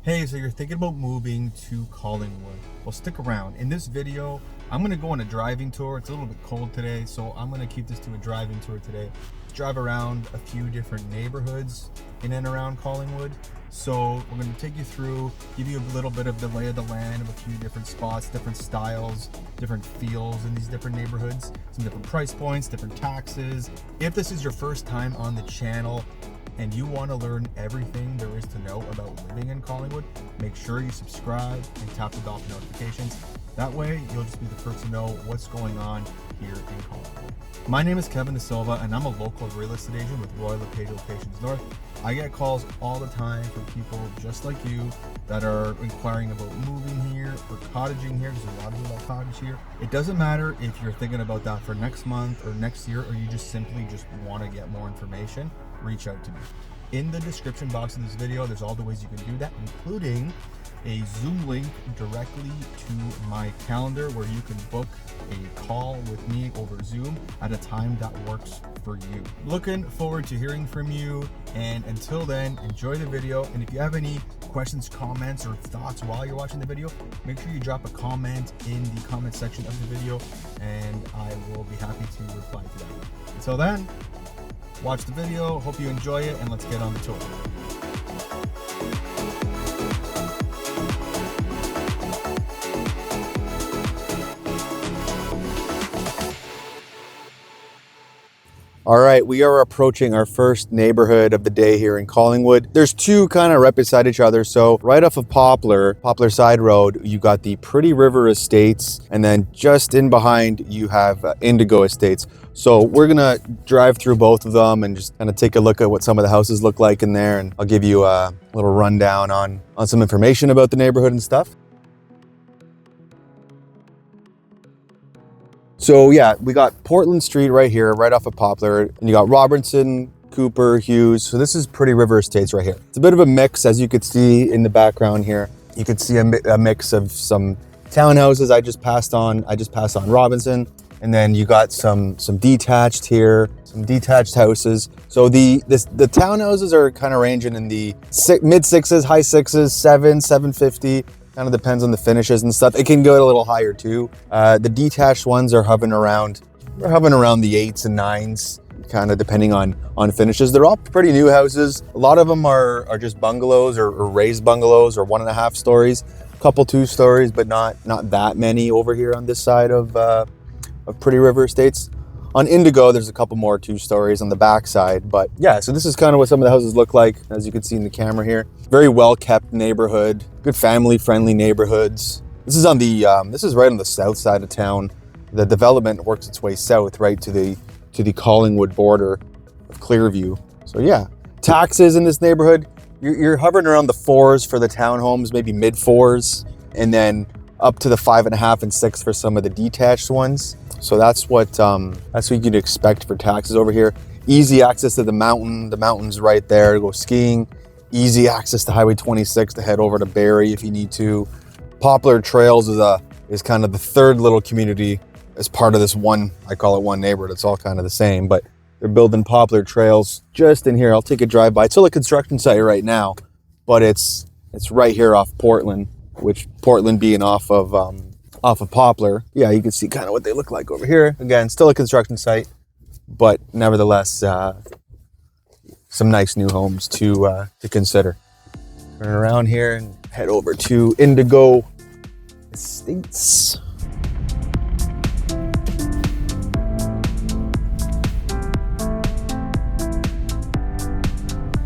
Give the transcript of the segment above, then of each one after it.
Hey, so you're thinking about moving to Collingwood? Well, stick around. In this video, I'm going to go on a driving tour. It's a little bit cold today, so I'm going to keep this to a driving tour today. Drive around a few different neighborhoods in and around Collingwood. So we're going to take you through, give you a little bit of the lay of the land of a few different spots, different styles, different feels in these different neighborhoods, some different price points, different taxes. If this is your first time on the channel, and you want to learn everything there is to know about living in Collingwood, make sure you subscribe and tap the bell for notifications. That way, you'll just be the first to know what's going on here in Collingwood. My name is Kevin De Silva, and I'm a local real estate agent with Royal LePage Locations North. I get calls all the time from people just like you that are inquiring about moving here or cottaging here. There's a lot of people that cottage here. It doesn't matter if you're thinking about that for next month or next year, or you just simply want to get more information. Reach out to me. In the description box of this video, there's all the ways you can do that, including a Zoom link directly to my calendar where you can book a call with me over Zoom at a time that works for you. Looking forward to hearing from you, and until then, enjoy the video. And if you have any questions, comments, or thoughts while you're watching the video, make sure you drop a comment in the comment section of the video, and I will be happy to reply to that. Until then, watch the video, hope you enjoy it, and let's get on the tour. All right, we are approaching our first neighborhood of the day here in Collingwood. There's two kind of right beside each other. So right off of Poplar Side Road, you got the Pretty River Estates, and then just in behind you have Indigo Estates. So we're gonna drive through both of them and just kind of take a look at what some of the houses look like in there, and I'll give you a little rundown on some information about the neighborhood and stuff. So yeah, we got Portland Street right here, right off of Poplar, and you got Robertson, Cooper, Hughes. So this is Pretty River Estates right here. It's a bit of a mix, as you could see in the background here. You could see a mix of some townhouses. I just passed on Robinson, and then you got some detached here, some detached houses. So the townhouses are kind of ranging in the mid sixes, high sixes, 750. Kind of depends on the finishes and stuff. It can go a little higher too. The detached ones are hovering around the 8s and 9s, kind of depending on finishes. They're all pretty new houses. A lot of them are just bungalows or raised bungalows or 1.5 stories. A couple 2 stories, but not that many over here on this side of Pretty River Estates. On Indigo, there's a couple more 2 stories on the back side, but yeah, so this is kind of what some of the houses look like, as you can see in the camera here. Very well-kept neighborhood, good family-friendly neighborhoods. This is this is right on the south side of town. The development works its way south, right to the Collingwood border of Clearview. So yeah, taxes in this neighborhood, you're hovering around the 4s for the townhomes, maybe mid 4s, and then up to the 5.5 and 6 for some of the detached ones. So that's what you'd expect for taxes over here. Easy access to the mountain. The mountain's right there to go skiing. Easy access to Highway 26 to head over to Barrie if you need to. Poplar Trails is kind of the third little community as part of this one, I call it one neighborhood. It's all kind of the same, but they're building Poplar Trails just in here. I'll take a drive by. It's still a construction site right now, but it's right here off Portland, which Portland being off of Poplar. Yeah, you can see kind of what they look like over here. Again, still a construction site, but nevertheless, some nice new homes to consider. Turn around here and head over to Indigo Estates.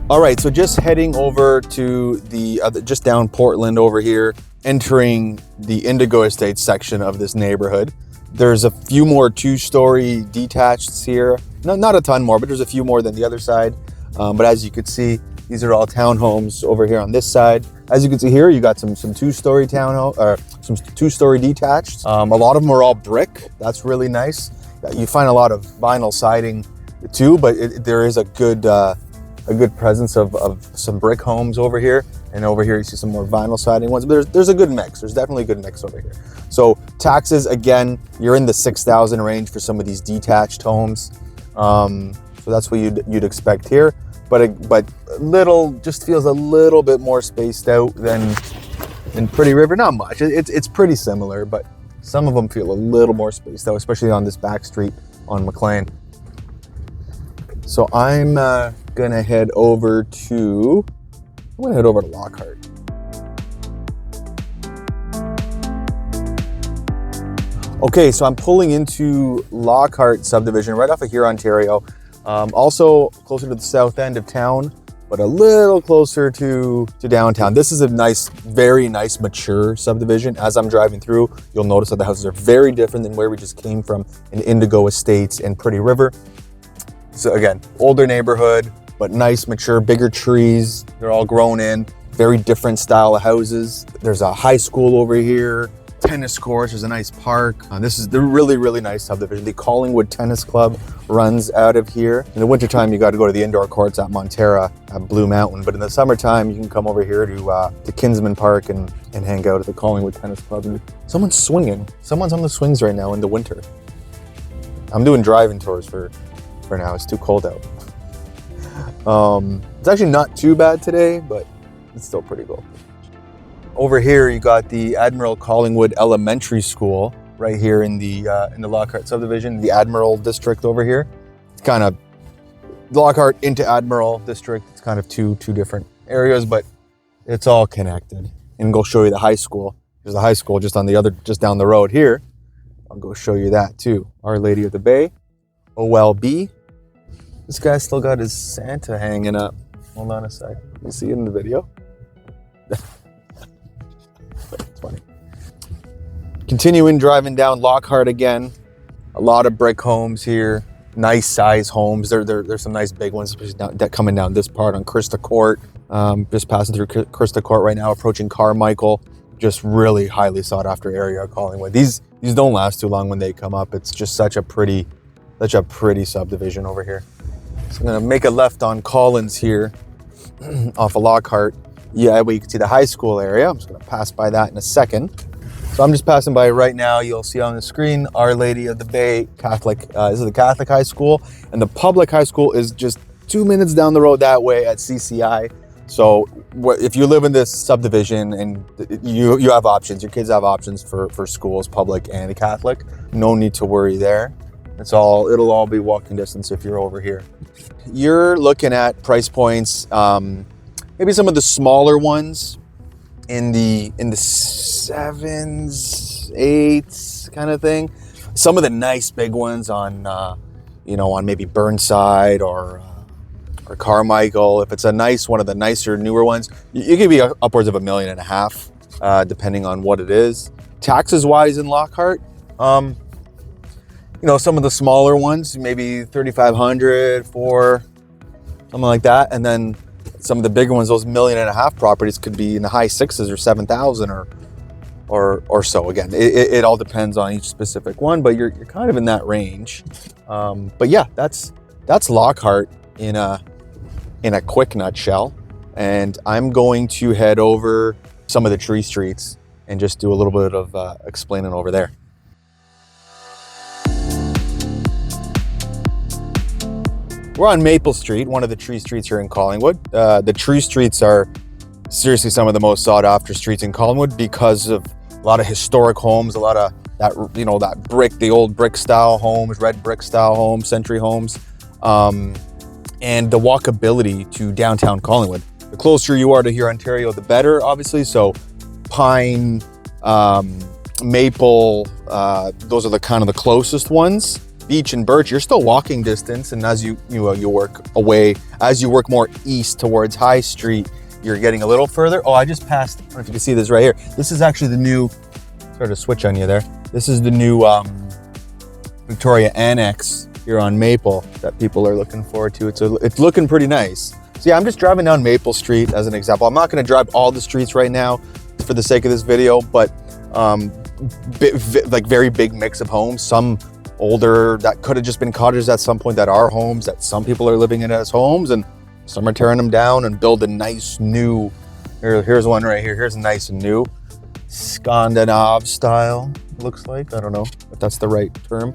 All right, so just heading over to the just down Portland over here, entering the Indigo Estates section of this neighborhood. There's a few more 2-story detached here. Not a ton more, but there's a few more than the other side. But as you can see, these are all townhomes over here on this side. As you can see here, you got some 2-story townhome, or some 2-story detached. A lot of them are all brick. That's really nice. You find a lot of vinyl siding too, but there is a good presence of some brick homes over here, and over here you see some more vinyl siding ones. But there's a good mix. There's definitely a good mix over here. So taxes, again, you're in the 6,000 range for some of these detached homes. So that's what you'd expect here. but little, just feels a little bit more spaced out than Pretty River. Not much. It's pretty similar, but some of them feel a little more spaced out, especially on this back street on McLean. So I'm gonna head over to Lockhart. Okay, so I'm pulling into Lockhart Subdivision right off of here, Ontario. Also closer to the south end of town, but a little closer to downtown. This is a nice, very nice, mature subdivision. As I'm driving through, you'll notice that the houses are very different than where we just came from in Indigo Estates and Pretty River. So again, older neighborhood, but nice, mature, bigger trees. They're all grown in, very different style of houses. There's a high school over here, tennis courts, there's a nice park. This is the really, really nice subdivision. The Collingwood Tennis Club runs out of here. In the wintertime, you got to go to the indoor courts at Montera at Blue Mountain, but in the summertime, you can come over here to Kinsman Park and hang out at the Collingwood Tennis Club. And someone's swinging. Someone's on the swings right now in the winter. I'm doing driving tours for now. It's too cold out. It's actually not too bad today, but it's still pretty cold. Over here, you got the Admiral Collingwood Elementary School right here in the Lockhart subdivision, the Admiral district over here. It's kind of Lockhart into Admiral district. It's kind of two different areas, but it's all connected. And go show you the high school. There's a high school just down the road here. I'll go show you that too. Our Lady of the Bay, OLB. This guy still got his Santa hanging up. Hold on a sec. You see it in the video? It's funny. Continuing driving down Lockhart again. A lot of brick homes here. Nice size homes. There's some nice big ones, especially coming down this part on Krista Court. Just passing through Krista Court right now, approaching Carmichael. Just really highly sought after area of Collingwood. These don't last too long when they come up. It's just such a pretty subdivision over here. So I'm gonna make a left on Collins here off of Lockhart. Yeah, where you can see the high school area. I'm just gonna pass by that in a second. So I'm just passing by right now. You'll see on the screen, Our Lady of the Bay Catholic. This is the Catholic high school, and the public high school is just 2 minutes down the road that way at CCI. So if you live in this subdivision and you have options, your kids have options for schools, public and Catholic, no need to worry there. It'll all be walking distance if you're over here. You're looking at price points, maybe some of the smaller ones in the 7s, 8s kind of thing. Some of the nice big ones on maybe Burnside or Carmichael. If it's a nice one of the nicer newer ones, it could be upwards of $1.5 million, depending on what it is. Taxes wise in Lockhart, some of the smaller ones, maybe 3,500 for something like that. And then some of the bigger ones, those $1.5 million properties could be in the high 6s or 7,000 or so. Again, it all depends on each specific one, but you're kind of in that range. But yeah, that's Lockhart in a quick nutshell. And I'm going to head over some of the tree streets and just do a little bit of explaining over there. We're on Maple Street, one of the tree streets here in Collingwood. The tree streets are seriously some of the most sought after streets in Collingwood because of a lot of historic homes, a lot of that brick, the old brick style homes, red brick style homes, century homes, and the walkability to downtown Collingwood. The closer you are to here, Ontario, the better, obviously. So Pine, Maple, those are the kind of the closest ones. Beach and Birch, you're still walking distance, and as you work away, as you work more east towards High Street, you're getting a little further. Oh, I just passed, I don't know if you can see this right here. This is actually the new, sorry to switch on you there. This is the new Victoria Annex here on Maple that people are looking forward to. It's looking pretty nice. So yeah, I'm just driving down Maple Street as an example. I'm not gonna drive all the streets right now for the sake of this video, but like very big mix of homes. Some older that could have just been cottages at some point that are homes that some people are living in as homes, and some are tearing them down and building nice new. Here's one right here. Here's a nice and new Scandinav style. Looks like, I don't know if that's the right term.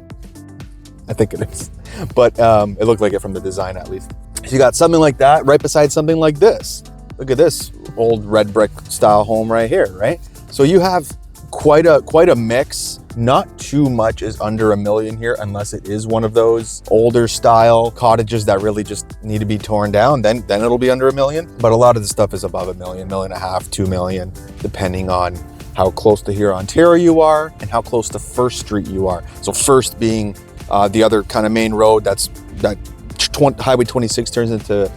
I think it is, but it looked like it from the design at least. So you got something like that right beside something like this. Look at this old red brick style home right here, right? So you have quite a mix. Not too much is under $1 million here, unless it is one of those older style cottages that really just need to be torn down. Then it'll be under $1 million. But a lot of the stuff is above $1 million, $1.5 million, $2 million, depending on how close to here Ontario you are and how close to First Street you are. So First being the other kind of main road that Highway 26 turns into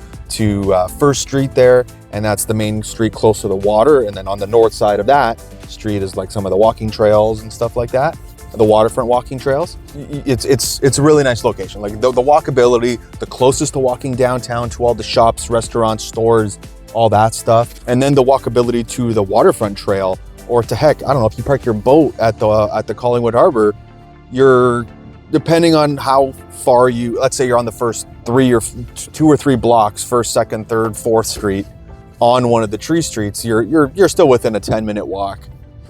First Street there, and that's the main street close to the water. And then on the north side of that street is like some of the walking trails and stuff like that, the waterfront walking trails. It's a really nice location. Like the walkability, the closest to walking downtown to all the shops, restaurants, stores, all that stuff, and then the walkability to the waterfront trail, or to heck, I don't know, if you park your boat at the Collingwood Harbor, you're, depending on how far you, let's say you're on the first 2 or 3 blocks, first, second, third, fourth street, on one of the tree streets, you're still within a 10-minute walk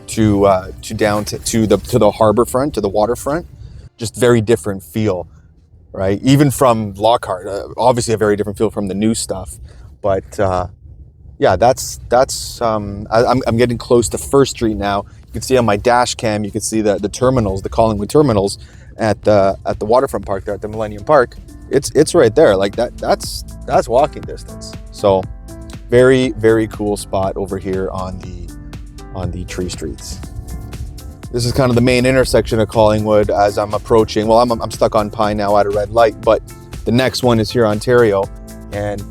to the harbor front, to the waterfront. Just very different feel, right? Even from Lockhart, obviously a very different feel from the new stuff. But yeah, that's I'm getting close to First Street now. You can see on my dash cam, you can see the terminals, the Collingwood terminals at the waterfront park there at the Millennium Park. It's right there. Like that's walking distance. So very, very cool spot over here on the tree streets. This is kind of the main intersection of Collingwood as I'm approaching. Well, I'm stuck on Pine now at a red light, but the next one is here Ontario, and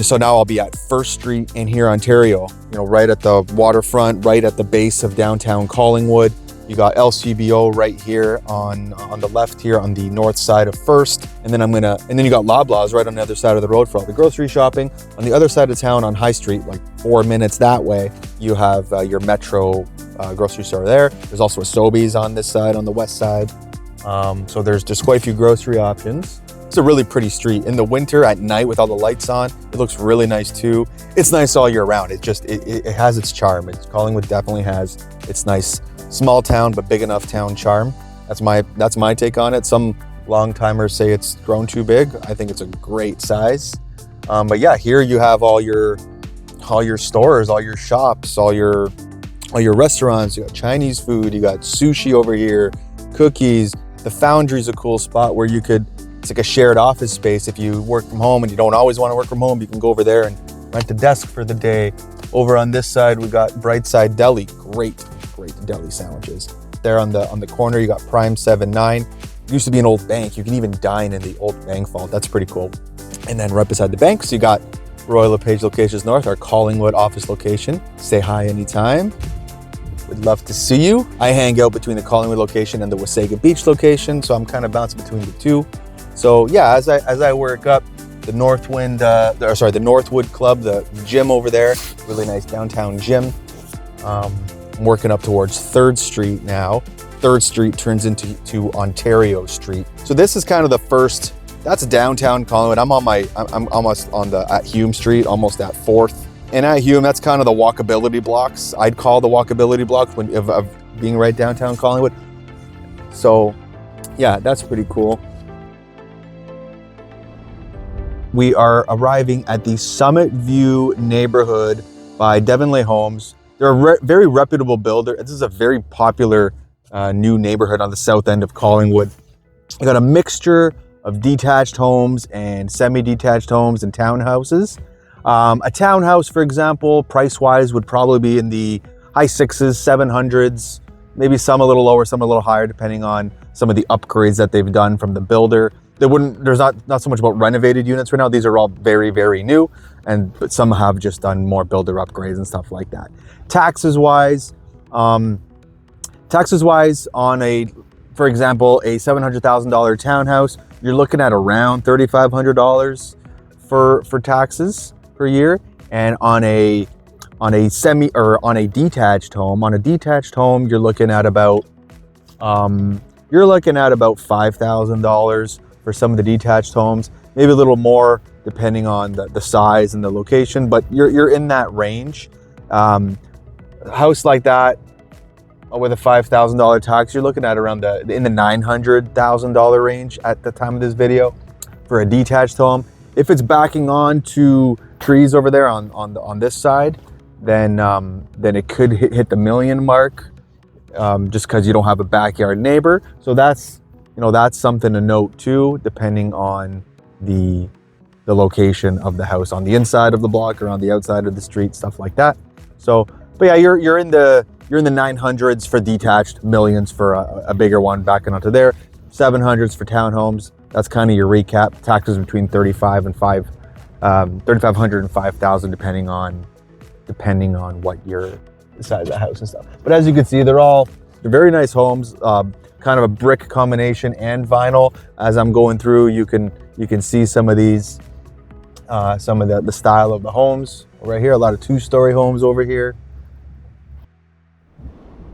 so now I'll be at First Street in here Ontario. Right at the waterfront, right at the base of downtown Collingwood. You got LCBO right here on the left here on the north side of First, and then you got Loblaws right on the other side of the road for all the grocery shopping. On the other side of town on High Street, like 4 minutes that way, you have your Metro grocery store there. There's also a Sobeys on this side, on the west side. So there's just quite a few grocery options. It's a really pretty street. In the winter at night with all the lights on, it looks really nice too. It's nice all year round. It has its charm. Collingwood definitely has its nice small town but big enough town charm. That's my take on it. Some long timers say it's grown too big. I think it's a great size. But yeah, here you have all your stores, all your shops, all your restaurants. You got Chinese food, you got sushi over here, cookies. The Foundry's a cool spot where it's like a shared office space. If you work from home and you don't always want to work from home, you can go over there and rent a desk for the day. Over on this side, we got Brightside Deli. Great deli sandwiches. There on the corner, you got Prime 7-9. It used to be an old bank. You can even dine in the old bank vault. That's pretty cool. And then right beside the banks, you got Royal LePage Locations North, our Collingwood office location. Say hi anytime. We'd love to see you. I hang out between the Collingwood location and the Wasaga Beach location, so I'm kind of bouncing between the two. So yeah, as I work up, the Northwood Club, the gym over there, really nice downtown gym. I'm working up towards 3rd Street now. 3rd Street turns into Ontario Street. So this is kind of the first, that's downtown Collingwood. I'm almost at Hume Street, almost at 4th. And at Hume, that's kind of the walkability blocks. I'd call the walkability blocks of being right downtown Collingwood. So yeah, that's pretty cool. We are arriving at the Summit View neighborhood by Devonley Homes. They're a very reputable builder. This is a very popular new neighborhood on the south end of Collingwood. You got a mixture of detached homes and semi-detached homes and townhouses. A townhouse, for example, price-wise would probably be in the high 6s, 700s, maybe some a little lower, some a little higher, depending on some of the upgrades that they've done from the builder. There's not so much about renovated units right now. These are all very, very new, but some have just done more builder upgrades and stuff like that. Taxes wise on for example, a $700,000 townhouse, you're looking at around $3,500 for taxes per year. And on a detached home, you're looking at about $5,000 for some of the detached homes, maybe a little more depending on the size and the location, but you're in that range. A house like that with a $5,000 tax, you're looking at around in the $900,000 range at the time of this video for a detached home. If it's backing on to trees over there on this side, then it could hit the million mark, just because you don't have a backyard neighbor. So that's something to note too, depending on the location of the house, on the inside of the block or on the outside of the street, stuff like that. So, but yeah, you're in the 900s for detached, millions for a bigger one backing onto there, 700s for townhomes. That's kind of your recap. Taxes between 3,500 and 5,000, depending on what your size of the house and stuff. But as you can see, they're very nice homes. Kind of a brick combination and vinyl. As I'm going through, you can see some of these, some of the style of the homes right here. A lot of 2-story homes over here.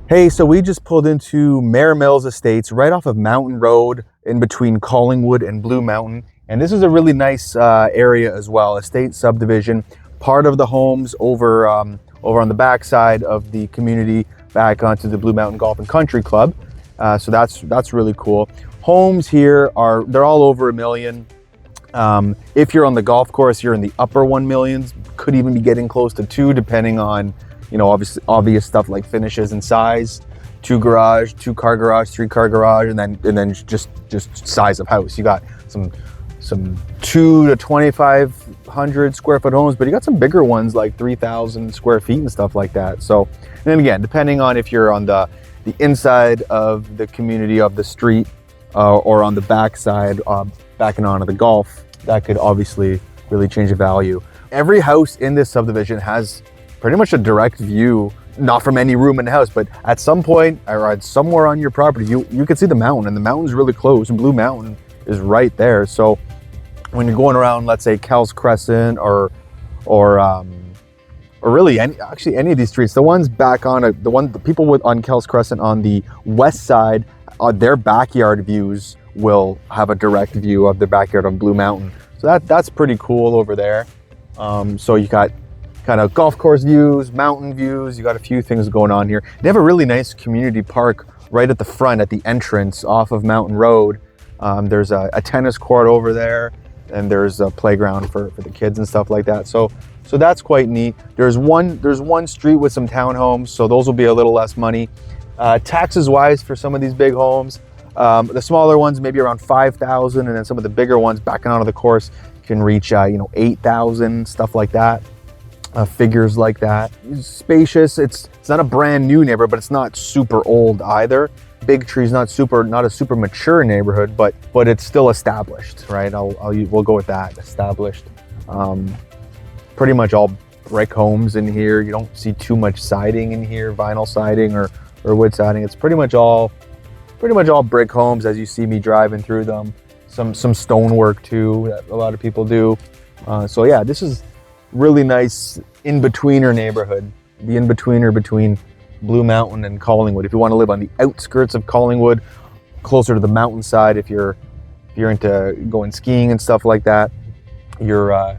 Hey, so we just pulled into Mair Mills Estates right off of Mountain Road in between Collingwood and Blue Mountain. And this is a really nice area as well, estate subdivision. Part of the homes over on the backside of the community back onto the Blue Mountain Golf and Country Club. So that's really cool. Homes here they're all over $1 million. If you're on the golf course, you're in the upper 1 millions, could even be getting close to 2, depending on, obvious stuff like finishes and size. 2-car garage, 3-car garage, and then just size of house. You got some 2 to 2,500 square foot homes, but you got some bigger ones like 3,000 square feet and stuff like that. So, and then again, depending on if you're on the inside of the community of the street or on the backside, backing onto the golf, that could obviously really change the value. Every house in this subdivision has pretty much a direct view, not from any room in the house, but at some point or at somewhere on your property, you can see the mountain, and the mountain's really close, and Blue Mountain is right there. So when you're going around, let's say Kells Crescent or really any of these streets, the ones back on the people on Kells Crescent on the west side, their backyard views will have a direct view of the backyard on Blue Mountain. So that's pretty cool over there. So you got kind of golf course views, mountain views. You got a few things going on here. They have a really nice community park right at the front, at the entrance off of Mountain Road. There's a tennis court over there, and there's a playground for the kids and stuff like that. So that's quite neat. There's one street with some townhomes, so those will be a little less money. Taxes wise, for some of these big homes, the smaller ones maybe around 5,000, and then some of the bigger ones backing onto the course can reach 8,000, stuff like that. Figures like that. It's spacious. It's not a brand new neighborhood, but it's not super old either. Big Tree's not a super mature neighborhood, but it's still established, right? We'll go with that, established. Pretty much all brick homes in here. You don't see too much siding in here, vinyl siding or wood siding. It's pretty much all brick homes as you see me driving through them. Some stonework too that a lot of people do. So yeah, this is really nice in-betweener neighborhood, the in-betweener between Blue Mountain and Collingwood. If you want to live on the outskirts of Collingwood, closer to the mountainside, if you're into going skiing and stuff like that, you're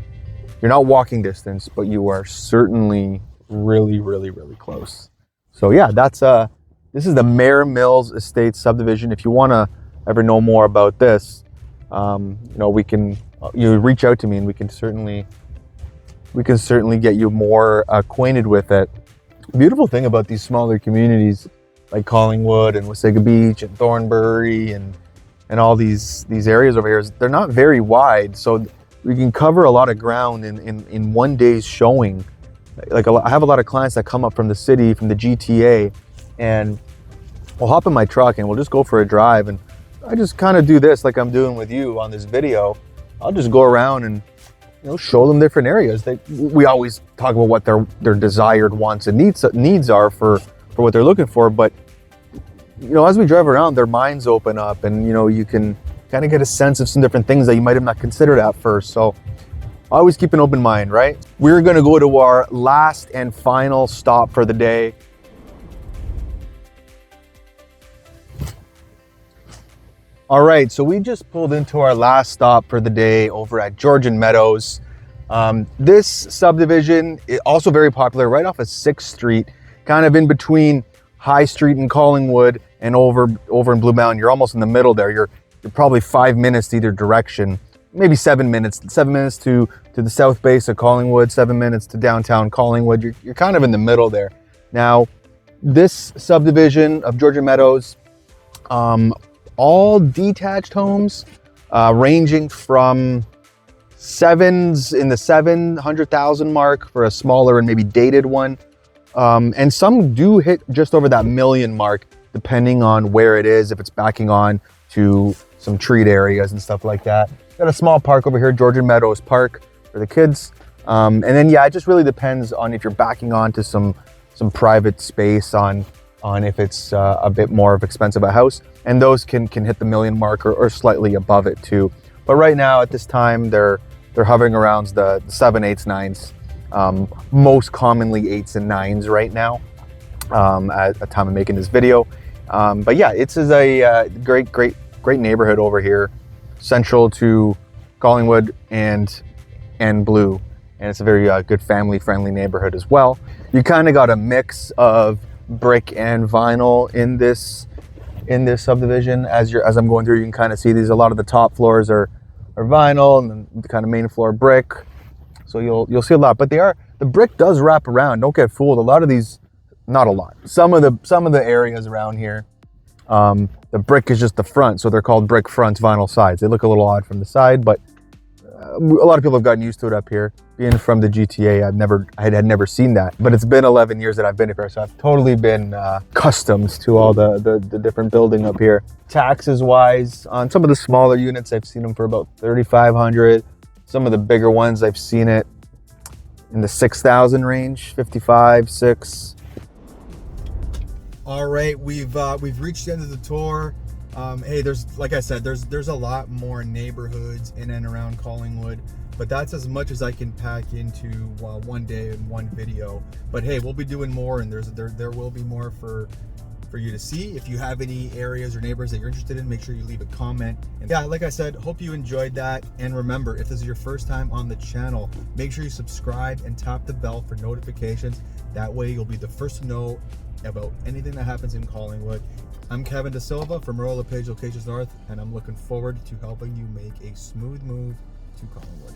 not walking distance, but you are certainly really, really, really close. So yeah, this is the Mair Mills Estate subdivision. If you want to ever know more about this, you reach out to me, and we can certainly get you more acquainted with it. The beautiful thing about these smaller communities like Collingwood and Wasaga Beach and Thornbury and all these areas over here is they're not very wide, so we can cover a lot of ground in one day's showing. Like I have a lot of clients that come up from the city, from the GTA, and we'll hop in my truck and we'll just go for a drive, and I just kind of do this like I'm doing with you on this video. I'll just go around and show them different areas. We always talk about what their desired wants and needs are for what they're looking for, but as we drive around, their minds open up, and you can kind of get a sense of some different things that you might have not considered at first. So always keep an open mind, right? We're going to go to our last and final stop for the day. All right, so we just pulled into our last stop for the day over at Georgian Meadows. This subdivision is also very popular, right off of 6th Street, kind of in between High Street and Collingwood and over in Blue Mountain. You're almost in the middle there. You're probably 5 minutes either direction maybe 7 minutes. 7 minutes to the south base of Collingwood, 7 minutes to downtown Collingwood. You're kind of in the middle there. Now, this subdivision of Georgian Meadows, all detached homes, ranging from sevens in the 700,000 mark for a smaller and maybe dated one. And some do hit just over that million mark, depending on where it is, if it's backing on to some treat areas and stuff like that. Got a small park over here, Georgian Meadows Park for the kids. And then, yeah, it just really depends on if you're backing on to some private space on if it's a bit more of expensive a house. And those can hit the million mark or slightly above it too. But right now at this time, they're hovering around the 7, 8s, 9s. Most commonly 8s and 9s right now at the time of making this video. But yeah, it's a great neighborhood over here, central to Collingwood and Blue, and it's a very good family-friendly neighborhood as well. You kind of got a mix of brick and vinyl in this subdivision. As I'm going through, you can kind of see these. A lot of the top floors are vinyl, and then the kind of main floor brick. So you'll see a lot, but the brick does wrap around. Don't get fooled. A lot of these, not a lot. Some of the areas around here, the brick is just the front, so they're called brick fronts, vinyl sides. They look a little odd from the side, but a lot of people have gotten used to it up here. Being from the GTA, I had never seen that, but it's been 11 years that I've been here, so I've totally been accustomed to all the different building up here. Taxes wise, on some of the smaller units, I've seen them for about $3,500. Some of the bigger ones, I've seen it in the 6,000 range, 55, 6. All right, we've reached the end of the tour. Hey, like I said, there's a lot more neighborhoods in and around Collingwood, but that's as much as I can pack into one day in one video. But hey, we'll be doing more, and there will be more for you to see. If you have any areas or neighbors that you're interested in, make sure you leave a comment. And yeah, like I said, hope you enjoyed that. And remember, if this is your first time on the channel, make sure you subscribe and tap the bell for notifications. That way you'll be the first to know about anything that happens in Collingwood. I'm Kevin Da Silva from Royal LePage Locations North, and I'm looking forward to helping you make a smooth move to Collingwood.